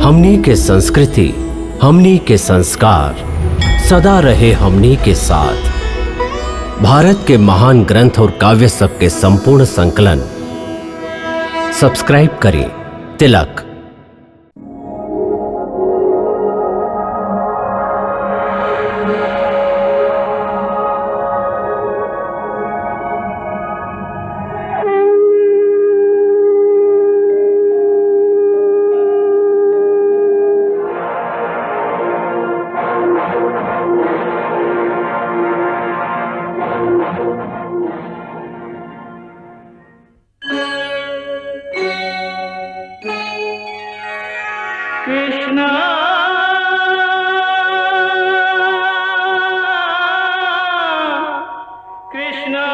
हमनी के संस्कृति, हमनी के संस्कार सदा रहे हमनी के साथ। भारत के महान ग्रंथ और काव्य सब के संपूर्ण संकलन सब्सक्राइब करें तिलक। कृष्णा कृष्णा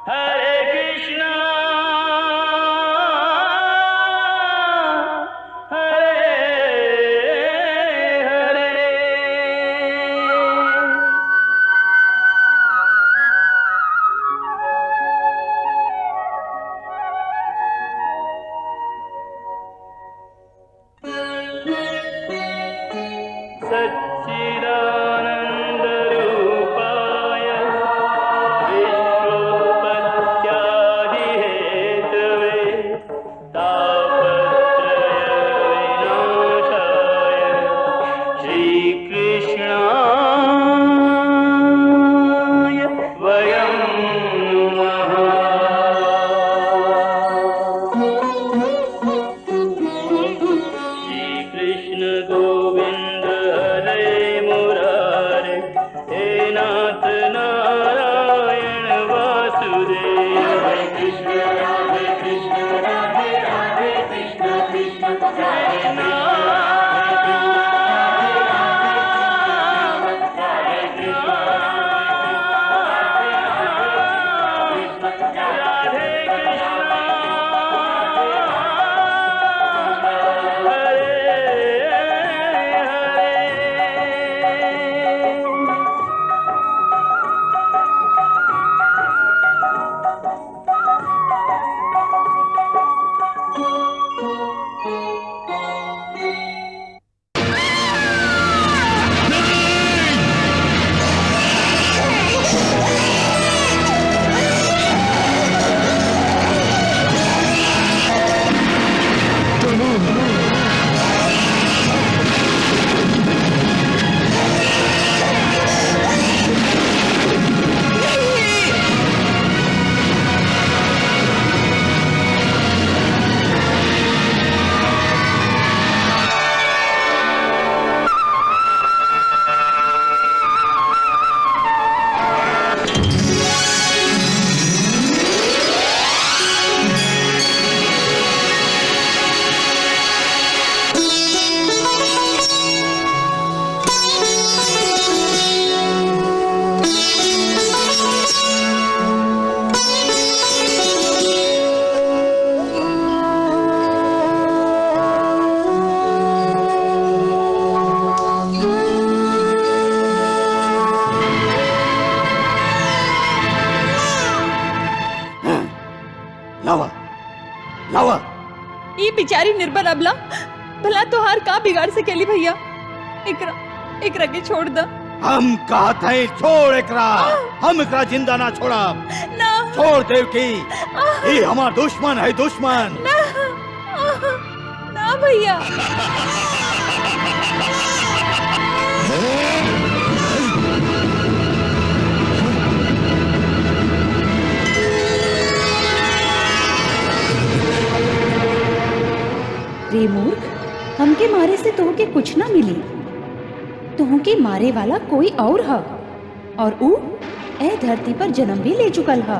हरे कृष्णा हरे हरे। सच्चिदानन्दरूपाय विश्वोत्पत्त्यादिहेतवे तापत्रयविनाशाय श्रीकृष्णाय वयं नमः। श्रीकृष्ण गोविंद हरे मुरारे, हे नाथ नारायण वासुदेव। हरे कृष्ण राधे राधे कृष्ण कृष्ण हरे लावा ये बेचारी निर्बल अबला भला तोहार का बिगाड़ से केली भैया। एकरा के छोड़ द। हम कहत है छोड़ एकरा, हम एकरा जिंदा ना छोड़ा। ना छोड़ देवकी, ये हमार दुश्मन है दुश्मन। ना भैया। रे मूर्ख, हमके मारे से तोहके कुछ ना मिली। तोहके मारे वाला कोई और है और ऊ ए धरती पर जन्म भी ले चुकल है।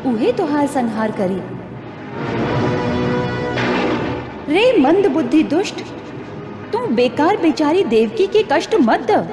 उहे तोहार संहार करी। रे मंद बुद्धि दुष्ट, तू बेकार बेचारी देवकी के कष्ट मत द।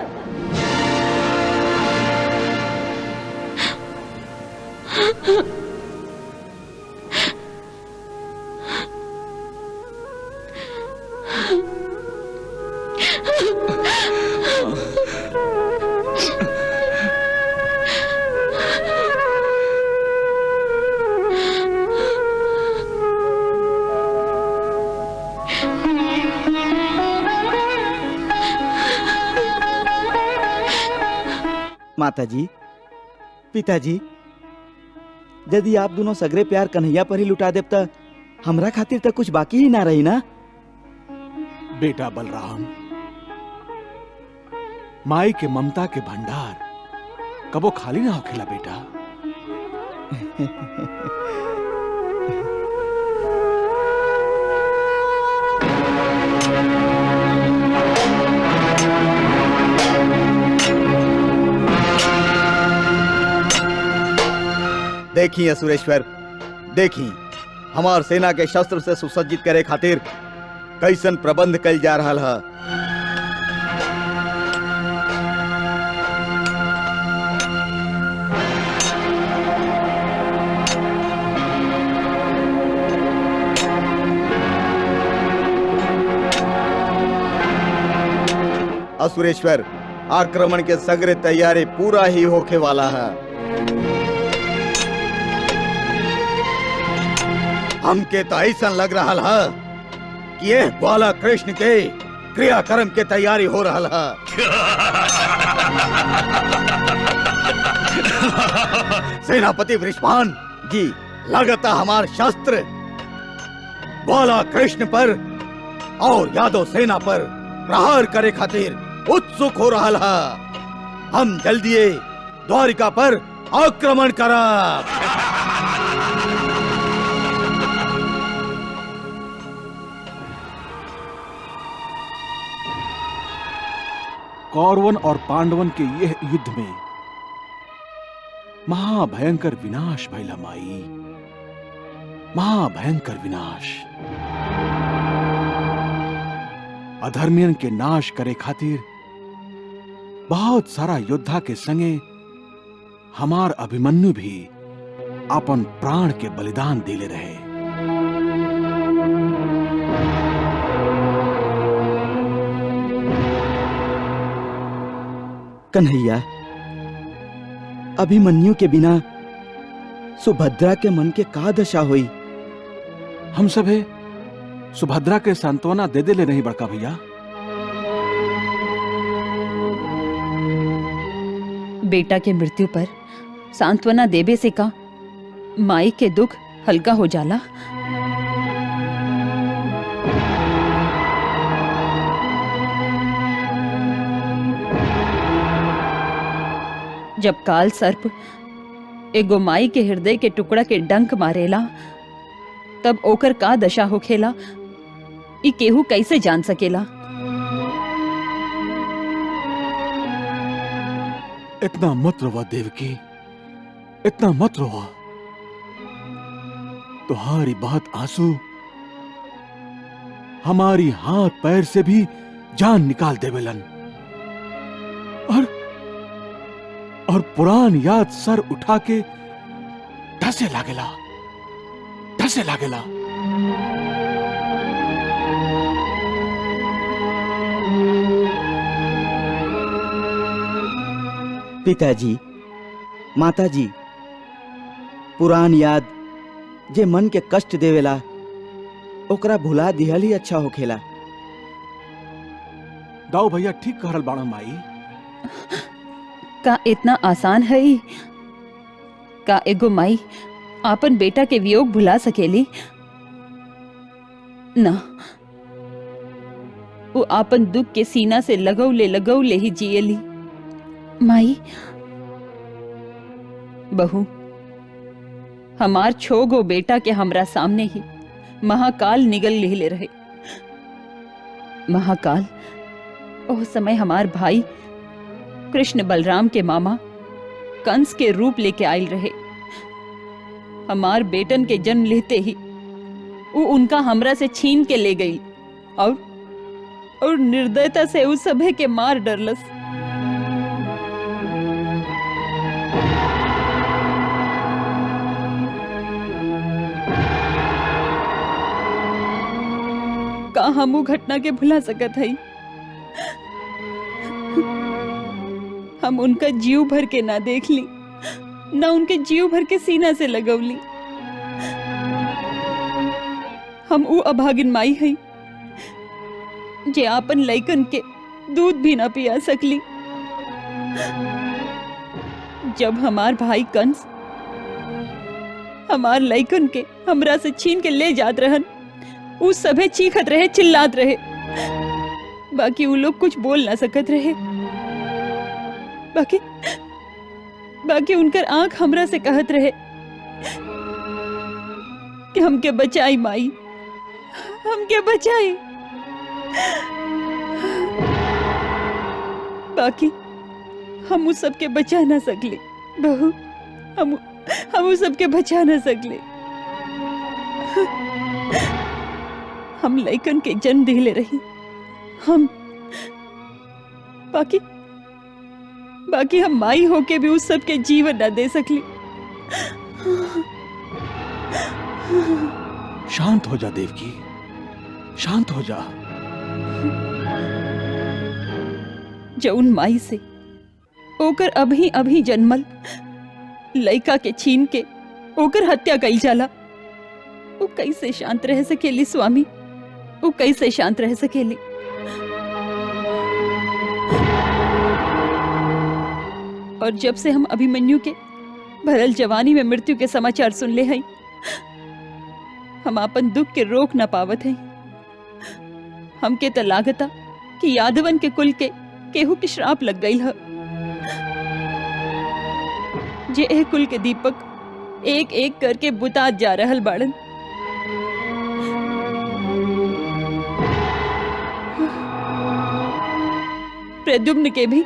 माताजी, पिताजी, यदि आप दोनों सगरे प्यार कन्हैया पर ही लुटा देब त हमरा खातिर तो कुछ बाकी ही ना रही ना। बेटा बलराम, माई के ममता के भंडार कबो खाली ना होखेला बेटा। देखी असुरेश्वर, देखी हमार सेना के शस्त्र से सुसज्जित करे खातिर कैसन प्रबंध कल जा रहा है। असुरेश्वर, आक्रमण के सगरे तैयारी पूरा ही होके वाला है। हमके तो ऐसा लग रहा है कि ये बाला कृष्ण के क्रियाक्रम के तैयारी हो रहा है। सेनापति वृषभान जी, लगता हमार शस्त्र बाला कृष्ण पर और यादव सेना पर प्रहार करे खातिर उत्सुक हो रहा है। हम जल्दी द्वारिका पर आक्रमण करब। कौरवन और पांडवन के यह युद्ध में महाभयंकर विनाश भइला माई, महाभयंकर विनाश। अधर्मियन के नाश करे खातिर बहुत सारा योद्धा के संगे हमार अभिमन्यु भी अपन प्राण के बलिदान देले रहे। कन्हैया, अभिमन्यु के बिना सुभद्रा के मन के का दशा हुई? हम सभे सुभद्रा के सांत्वना दे देले नहीं बड़का भैया। बेटा के मृत्यु पर सांत्वना देवे से का माई के दुख हल्का हो जाला। जब काल सर्प एगो माई के हृदय के टुकड़ा के डंक मारेला तब ओकर का दशा होखेला ई केहू कैसे जान सकेला। इतना मत रोवा देवकी, इतना मत रोवा। तुम्हारी बात आंसू हमारी हाथ पैर से भी जान निकाल देवेलन। और पुरान याद सर उठा के ढसे लागेला, ढसे लागेला। पिताजी, माताजी, पुरान याद जे मन के कष्ट देवेला ओकरा भुला दिहल ही अच्छा होखेला। दाऊ भैया ठीक कहल बाड़ा माई। का इतना आसान है? का एगो माई आपन बेटा के वियोग भुला सकेली? ना, वो आपन दुख के सीना से लगौले ही जियली। माई, बहू, हमार छोगो बेटा के हमरा सामने ही महाकाल निगल ले रहे। महाकाल ओह समय हमार भाई कृष्ण बलराम के मामा कंस के रूप लेके आयल रहे। हमार बेटन के जन्म लेते ही वो उनका हमरा से छीन के ले गई और निर्दयता से उस सभे के मार डरलस। का हम वो घटना के भुला सकत हई? हम उनका जीव भर के ना देख ली, ना उनके जीव भर के सीना से लगवली। हम ऊ अभागिन माई हई जे आपन लइकन के दूध भी ना पिया सकली। जब हमार भाई कंस हमार लइकन के हमरा से छीन के ले जात रहन, उ सभे चीखत रहे, चिल्लात रहे, बाकी उ लोग कुछ बोल ना सकत रहे। बाकी उनकर आंख हमरा से कहत रहे कि हमके बचाई माई, हमके बचाई। बाकी हम उस सबके बचा ना सकले बहू, हम उस सबके बचा ना सकले। हम लइकन के जन्म दिले रही, हम बाकी हम माई होके भी उस सबके जीवन ना दे सकली। शांत हो जा देवकी, शांत हो जा। जौन माई से ओकर अभी जन्मल लइका के छीन के ओकर हत्या कइल जाला, वो कैसे शांत रह सकेली स्वामी, वो कैसे शांत रह सकेली? और जब से हम अभिमन्यु के भरल जवानी में मृत्यु के समाचार सुन ले हैं, हम अपन दुख के रोक ना पावत हैं। हमके त लागता कि यादवन के कुल के केहू के श्राप लग गई है, जे ए कुल के दीपक एक एक करके बुतात जा रहल बाड़न। प्रद्युम्न के भी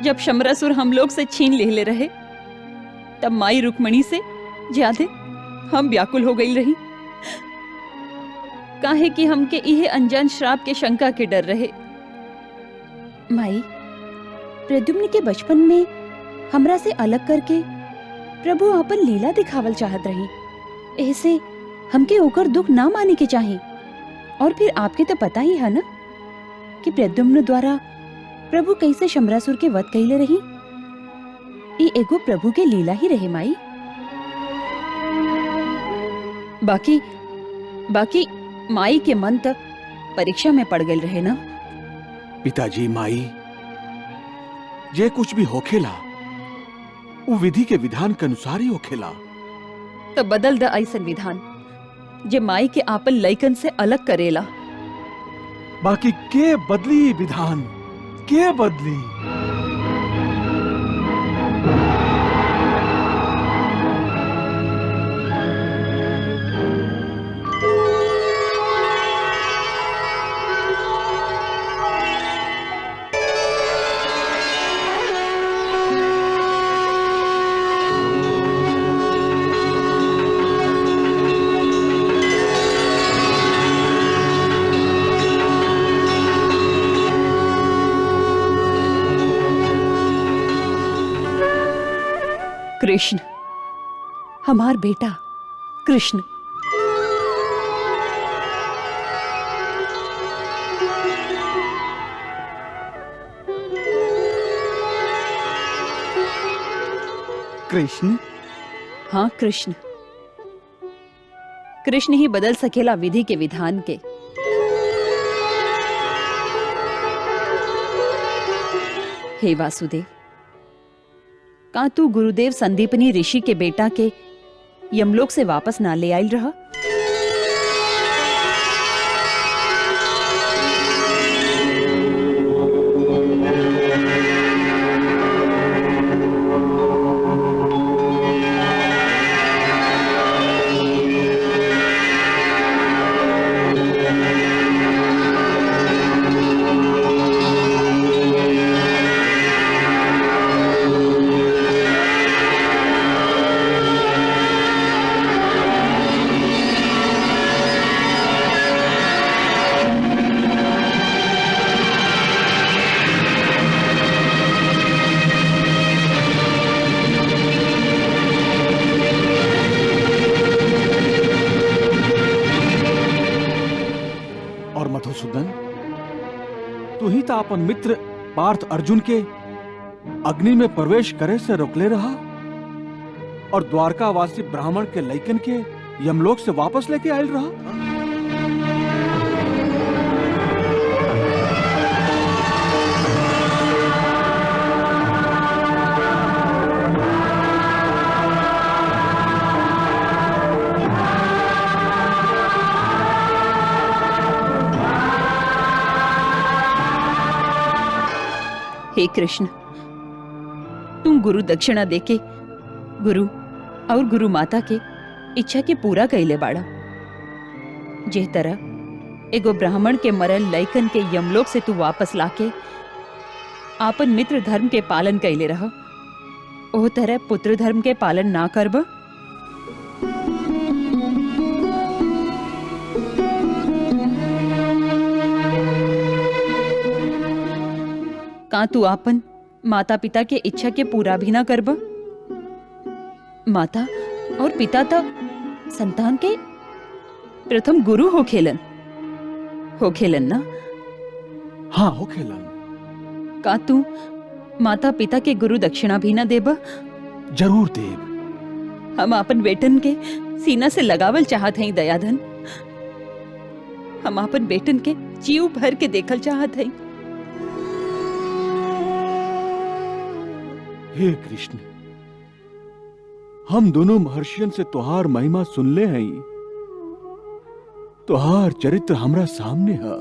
जब शमरासुर हम लोग से छीन ले रहे, तब माई रुक्मणी से ज्यादा हम व्याकुल हो गई रही, काहे कि हमके इहे अनजान श्राप के शंका के डर रहे। माई, प्रद्युम्न के बचपन में हमरा से अलग करके प्रभु अपन लीला दिखावल चाहत रही, ऐसे हमके ओकर दुख ना माने के चाही। और फिर आपके तो पता ही है ना कि प्रद्युम्न द्वारा प्रभु कैसे शमरासुर के वध कइले रही। ई एगो प्रभु के लीला ही रहे माई। बाकी माई के मन तक परीक्षा में पड़ गए रहे ना। पिताजी, माई, जे कुछ भी होखेला वो विधि के विधान के अनुसार ही होखेला। तो बदल द ऐसन विधान जे माई के आपन लइकन से अलग करेला। बाकी के बदली विधान, के बदली? कृष्ण, हमार बेटा कृष्ण। कृष्ण? हाँ कृष्ण। कृष्ण ही बदल सकेला विधि के विधान के। हे वासुदेव, का तू गुरुदेव संदीपनी ऋषि के बेटा के यमलोक से वापस ना ले आयल रहा? मधुसूदन, तू ही ता अपन मित्र पार्थ अर्जुन के अग्नि में प्रवेश करे से रोकले रहा और द्वारकावासी ब्राह्मण के लइकन के यमलोक से वापस लेके आयल रहा। हे कृष्ण, तुम गुरु दक्षिणा देके गुरु और गुरु माता के इच्छा के पूरा कैले बाड़ा। जे तरह एगो ब्राह्मण के मरल लइकन के यमलोक से तू वापस लाके आपन मित्र धर्म के पालन कैले रह, ओ तरह पुत्र धर्म के पालन ना करब? का तू आपन माता पिता के इच्छा के पूरा भी ना करब? माता और पिता तो संतान के प्रथम गुरु हो खेलन ना? हाँ हो खेलन। का तू माता पिता के गुरु दक्षिणा भी ना देब? जरूर देव। हम अपन बेटन के सीना से लगावल चाहत हई दयाधन। हम अपन बेटन के जीव भर के देखल चाहत हई। हे कृष्ण, हम दोनों महर्षियन से तुहार महिमा सुनले हई। तुहार चरित्र हमरा सामने है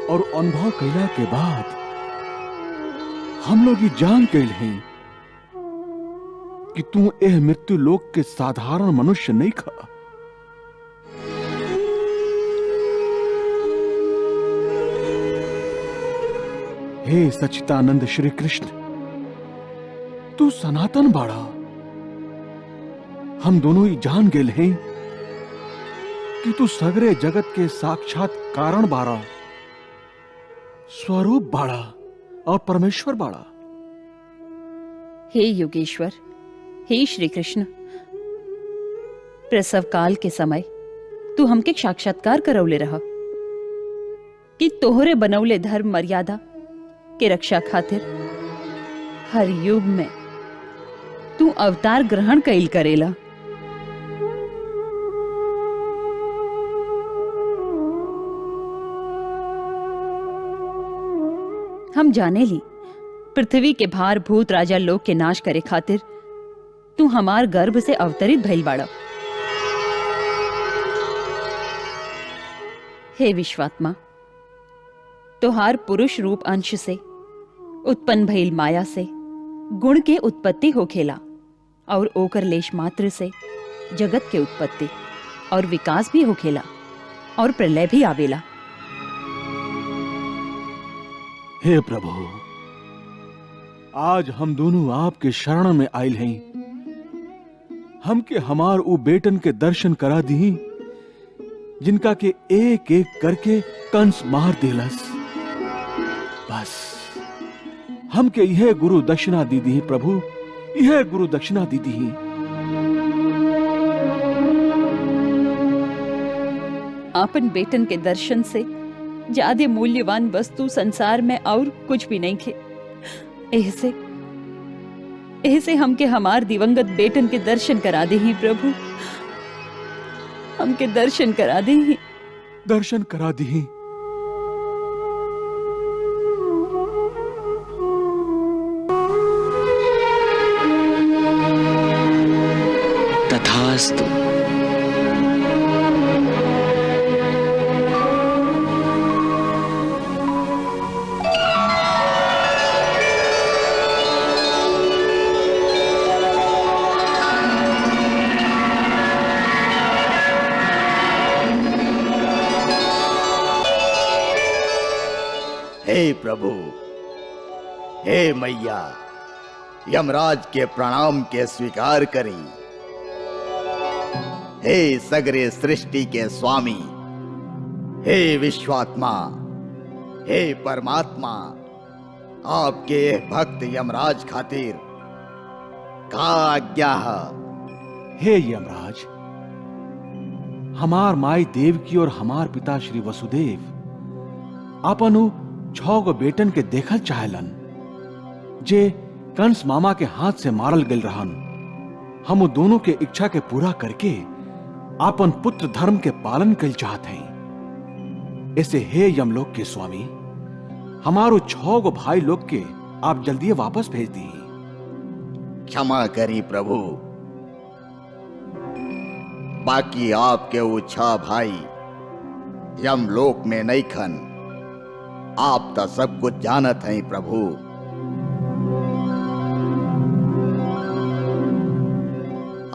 और अनुभव कैला के बाद हम लोग ये जान गए हैं कि तू एह मृत्यु लोक के साधारण मनुष्य नहीं खा। हे सच्चिदानंद श्री कृष्ण, तू सनातन बाड़ा। हम दोनों ही जान गए हैं कि तू सगरे जगत के साक्षात कारण बाड़ा, स्वरूप बाड़ा और परमेश्वर बाड़ा। हे योगेश्वर, हे श्री कृष्ण, प्रसव काल के समय तू हमके साक्षात्कार करौले रहा कि तोहरे बनौले धर्म मर्यादा के रक्षा खातिर हर युग में तू अवतार ग्रहण कैल करेला। हम जाने ली पृथ्वी के भार भूत राजा लोक के नाश करे खातिर तू हमार गर्भ से अवतरित भइल बाड़ा। हे विश्वात्मा, तोहार पुरुष रूप अंश से उत्पन्न भइल माया से गुण के उत्पत्ति होखेला और ओकर लेश मात्र से जगत के उत्पत्ति और विकास भी होखेला और प्रलय भी आवेला। हे प्रभु, आज हम दोनों आपके शरण में आयल हैं। हमके हमार उ बेटन के दर्शन करा दी जिनका के एक एक करके कंस मार देलस। बस हमके यह गुरु दक्षिणा दी दी प्रभु, यह गुरु दक्षिणा दी दी। आपन बेटन के दर्शन से ज्यादा मूल्यवान वस्तु संसार में और कुछ भी नहीं थे। ऐसे हमके हमार दिवंगत बेटन के दर्शन करा दे ही प्रभु, हमके दर्शन करा दे ही। दर्शन करा दी। तथास्तु। हे प्रभु, हे मैया, यमराज के प्रणाम के स्वीकार करी। हे सगरे सृष्टि के स्वामी, हे विश्वात्मा, हे परमात्मा, आपके भक्त यमराज खातिर का आज्ञा है? हे यमराज, हमार माई देवकी और हमार पिता श्री वसुदेव आपनु 6 गो बेटन के देखल चाहलन जे कंस मामा के हाथ से मारल गल रहन। हम दोनों के इच्छा के पूरा करके आपन पुत्र धर्म के पालन कल चाहत हैं। ऐसे हे यमलोक के स्वामी, हमारो 6 गो भाई लोग के आप जल्दी वापस भेज दी। क्षमा करी प्रभु, बाकी आपके वो 6 भाई यमलोक में नहीं खन, आप तो सब कुछ जानत हैं प्रभु।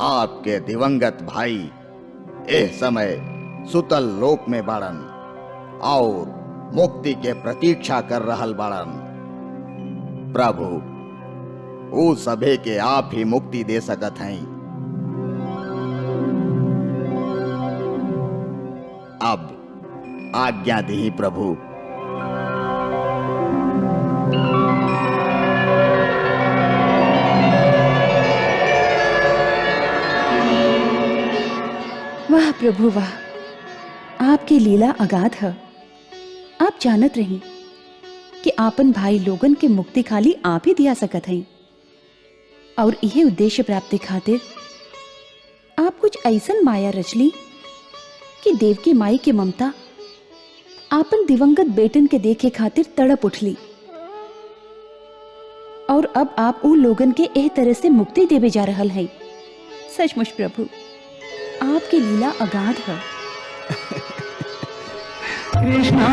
आपके दिवंगत भाई इस समय सुतल लोक में बाड़न और मुक्ति के प्रतीक्षा कर रहल बाड़न। प्रभु, वो सभे के आप ही मुक्ति दे सकत हैं। अब आज्ञा दी प्रभु। वाह प्रभु वाह, आपकी लीला अगाध है। आप जानत रही कि आपन भाई लोगन के मुक्ति खाली आप ही दिया सकत हैं, और यह उद्देश्य प्राप्ति खातिर आप कुछ ऐसन माया रचली कि देवकी माई की ममता आपन दिवंगत बेटन के देखे खातिर तड़प उठली, और अब आप उन लोगन के एह तरह से मुक्ति देवे जा रहल हैं। सचमुच प्रभु, आपकी लीला अगाध है। कृष्णा